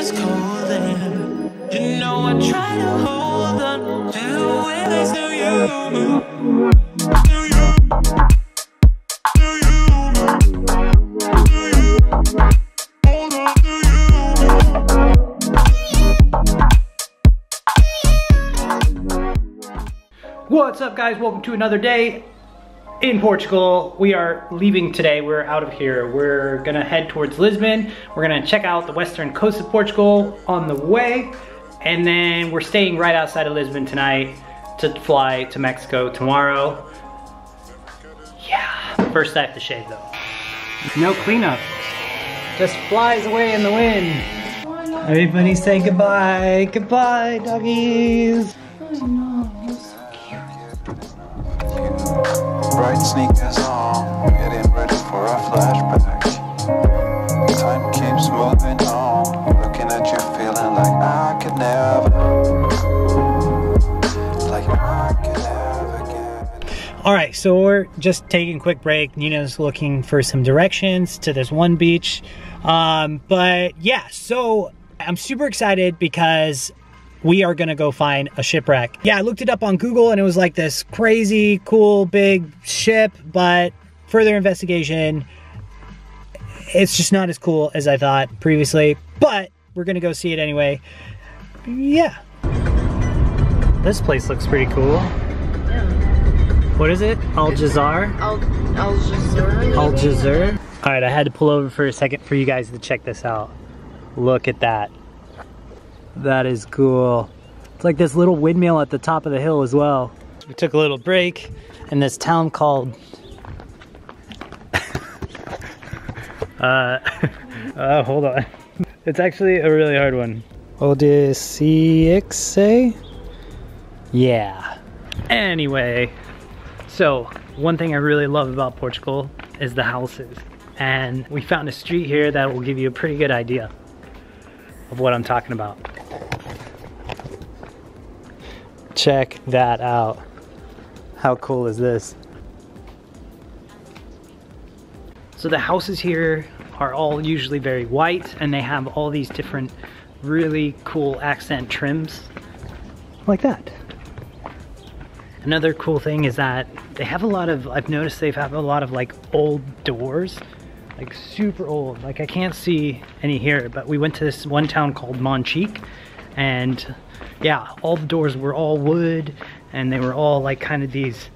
is cold and you know I try to hold on to it. Do you? What's up, guys? Welcome to another day in Portugal. We are leaving today. We're out of here. We're gonna head towards Lisbon. We're gonna check out the western coast of Portugal on the way, and then we're staying right outside of Lisbon tonight to fly to Mexico tomorrow. Yeah, first I have to shave though. No cleanup, just flies away in the wind. Everybody say goodbye. Goodbye, doggies. Bright sneakers on, getting ready for a flashback. Time keeps moving on, looking at you feeling like I could never, get. All right, so we're just taking a quick break. Nina's looking for some directions to this one beach. But yeah, so I'm super excited because we are gonna go find a shipwreck. Yeah, I looked it up on Google and it was like this crazy, cool, big ship, but further investigation, it's just not as cool as I thought previously, but we're gonna go see it anyway. Yeah. This place looks pretty cool. Yeah. What is it? Al Jazar? Al Jazar. Al Jazar. All right, I had to pull over for a second for you guys to check this out. Look at that. That is cool. It's like this little windmill at the top of the hill as well. We took a little break in this town called hold on. It's actually a really hard one. Odiseixe? Yeah. Anyway, so one thing I really love about Portugal is the houses. And we found a street here that will give you a pretty good idea of what I'm talking about. Check that out. How cool is this? So the houses here are all usually very white, and they have all these different really cool accent trims like that. Another cool thing is that they have a lot of, I've noticed they have a lot of like old doors, like super old. Like I can't see any here, but we went to this one town called Monchique, and yeah, all the doors were all wood, and they were all like kind of these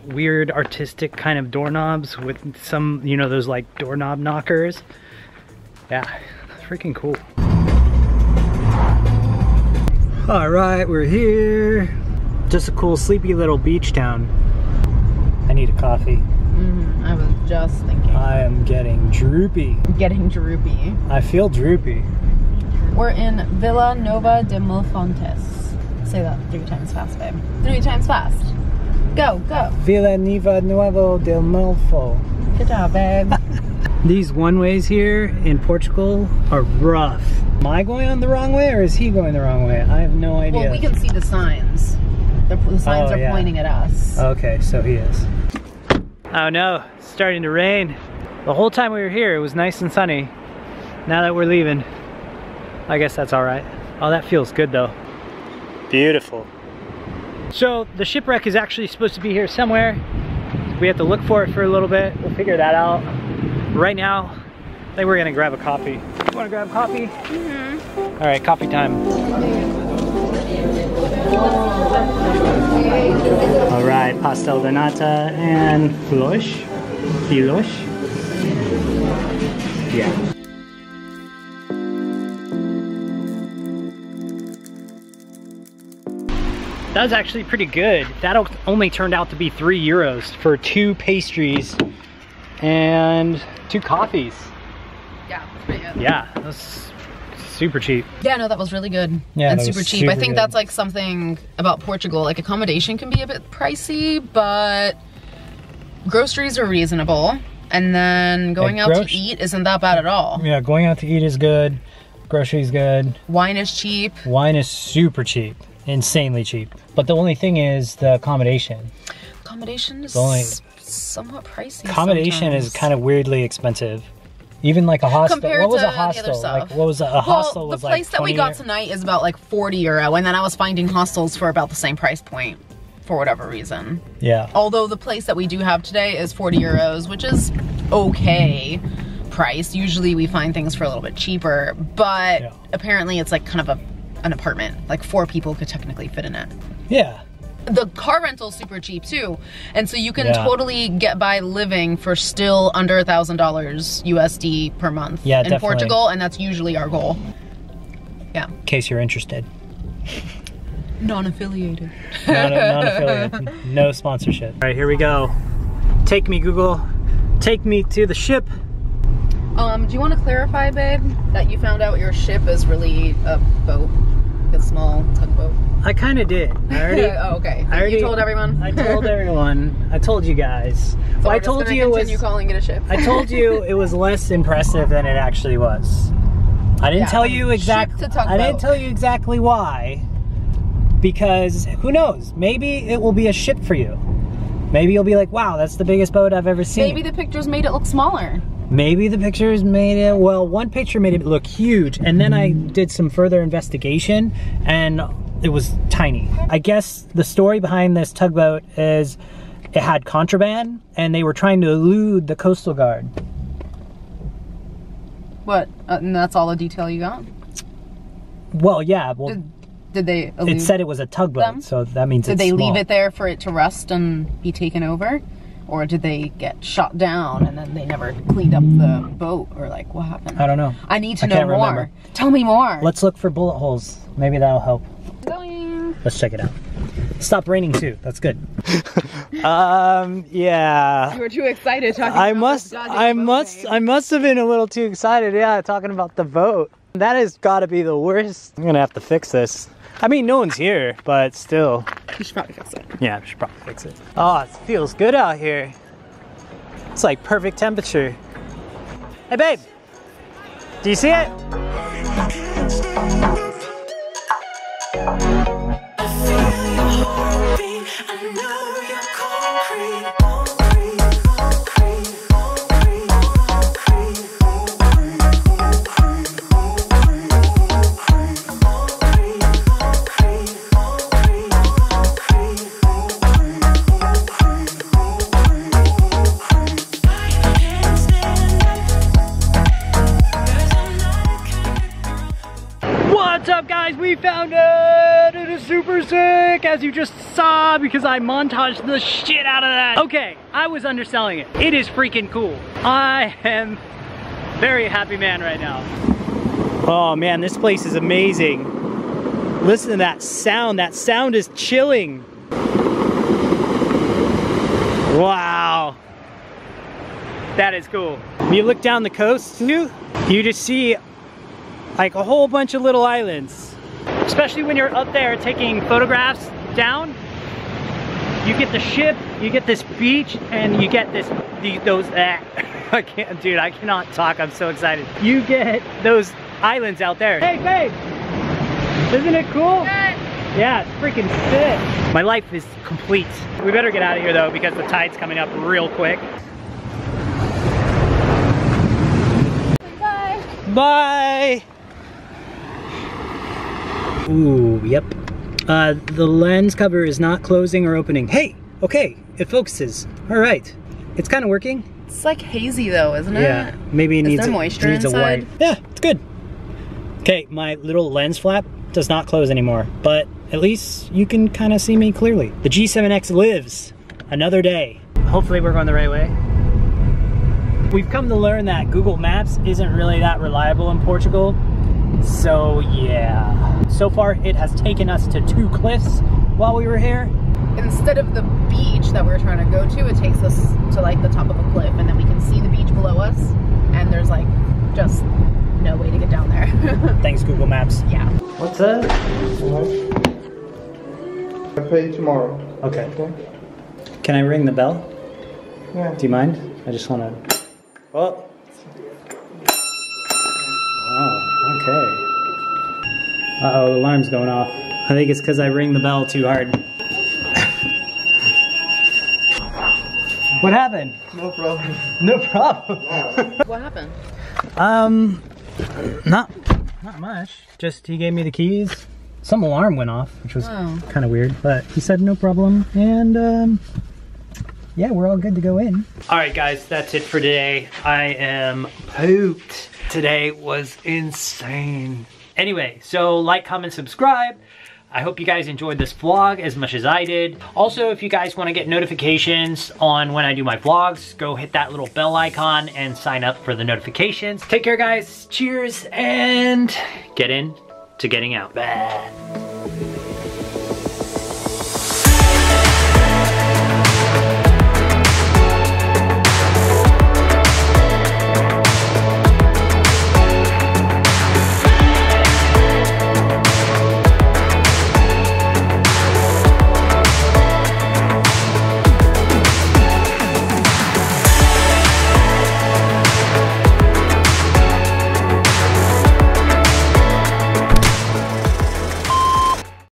weird artistic kind of doorknobs with some, you know, those like doorknob knockers. Yeah, freaking cool. All right, we're here. Just a cool sleepy little beach town. I need a coffee. I was just thinking. I am getting droopy. Getting droopy. I feel droopy. We're in Vila Nova de Milfontes. Say that 3 times fast, babe. 3 times fast. Go, go. Vila Nova del Milfo. Good job, babe. These one-ways here in Portugal are rough. Am I going on the wrong way, or is he going the wrong way? I have no idea. Well, we can see the signs. The signs are pointing at us. Okay, so he is. Oh no, it's starting to rain. The whole time we were here, it was nice and sunny. Now that we're leaving, I guess that's all right. Oh, that feels good though. Beautiful. So the shipwreck is actually supposed to be here somewhere. We have to look for it for a little bit. We'll figure that out. Right now, I think we're gonna grab a coffee. You wanna grab coffee? Mm-hmm. All right, coffee time. All right, pastel de nata and filoche. Yeah. That was actually pretty good. That only turned out to be €3 for 2 pastries and 2 coffees. Yeah, that's pretty good. Yeah, that's super cheap. Yeah, no, that was really good. Yeah, and that super was cheap. super I think good. that's like something about Portugal. Like accommodation can be a bit pricey, but groceries are reasonable. And then going out to eat isn't that bad at all. Yeah, going out to eat is good. Groceries good. Wine is cheap. Wine is super cheap. Insanely cheap. But the only thing is the accommodation. Accommodation is somewhat pricey. Accommodation sometimes. is kind of weirdly expensive. Even like a hostel. Compared what was to a hostel? the other stuff. Like what was a hostel? The place that we got tonight is about like 40 euro, and then I was finding hostels for about the same price point for whatever reason. Yeah. Although the place that we do have today is 40 euros, which is okay price. Usually we find things for a little bit cheaper, but apparently it's like kind of an apartment. Like 4 people could technically fit in it. Yeah. The car rental's super cheap too, and so you can totally get by living for still under $1,000 USD per month in Portugal, and that's usually our goal. Yeah. In case you're interested. Non-affiliated. Non-affiliated. No sponsorship. All right, here we go. Take me, Google. Take me to the ship. Do you want to clarify, babe, that you found out your ship is really a boat, a small tugboat? I kind of did. I already. Oh, okay. You told everyone? I told everyone. I told you guys. So I told you continue calling it a ship. I told you it was less impressive than it actually was. I didn't tell you exactly. I didn't tell you exactly why. Because who knows? Maybe it will be a ship for you. Maybe you'll be like, wow, that's the biggest boat I've ever seen. Maybe the pictures made it look smaller. Maybe the pictures made it, well, one picture made it look huge, and then I did some further investigation, and it was tiny. I guess the story behind this tugboat is it had contraband, and they were trying to elude the Coastal Guard. What? And that's all the detail you got? Well, yeah. Well, did they elude it said it was a tugboat, so that means it's Did they small. leave it there for it to rust and be taken over? Or did they get shot down and then they never cleaned up the boat? Or like, what happened? I don't know. I need to know more. Remember. Tell me more. Let's look for bullet holes. Maybe that'll help. Going. Let's check it out. Stop raining too. That's good. Yeah. You were too excited talking I about must have been a little too excited. Yeah, talking about the boat. That has got to be the worst. I'm gonna have to fix this. I mean, no one's here, but still. You should probably fix it. Yeah, I should probably fix it. Oh, it feels good out here. It's like perfect temperature. Hey, babe. Do you see it? What's up, guys? We found it! It is super sick, as you just saw, because I montaged the shit out of that. Okay, I was underselling it. It is freaking cool. I am a very happy man right now. Oh man, this place is amazing. Listen to that sound. That sound is chilling. Wow. That is cool. When you look down the coast too, you just see like a whole bunch of little islands. Especially when you're up there taking photographs down, you get the ship, you get this beach, and you get I can't, dude, I cannot talk, I'm so excited. You get those islands out there. Hey, babe, isn't it cool? Yeah, it's freaking sick. My life is complete. We better get out of here though, because the tide's coming up real quick. Bye. Bye. Ooh, yep. The lens cover is not closing or opening. Hey, okay, it focuses. All right, it's kind of working. It's like hazy though, isn't it? Yeah, maybe it needs moisture a white. Yeah, it's good. Okay, my little lens flap does not close anymore, but at least you can kind of see me clearly. The G7X lives another day. Hopefully we're going the right way. We've come to learn that Google Maps isn't really that reliable in Portugal. So yeah. So far it has taken us to 2 cliffs while we were here. Instead of the beach that we're trying to go to, it takes us to like the top of a cliff, and then we can see the beach below us, and there's like just no way to get down there. Thanks, Google Maps. Yeah. What's that? I'll pay you tomorrow. Okay. Can I ring the bell? Yeah. Do you mind? I just want to... Oh. Oh, okay. Uh-oh, the alarm's going off. I think it's because I ring the bell too hard. What happened? No problem. No problem. What happened? Not much. Just he gave me the keys. Some alarm went off, which was kind of weird, but he said no problem, and yeah, we're all good to go in. All right, guys, that's it for today. I am pooped. Today was insane. Anyway, so like, comment, subscribe. I hope you guys enjoyed this vlog as much as I did. Also, if you guys want to get notifications on when I do my vlogs, go hit that little bell icon and sign up for the notifications. Take care, guys. Cheers, and get in to getting out. Bye.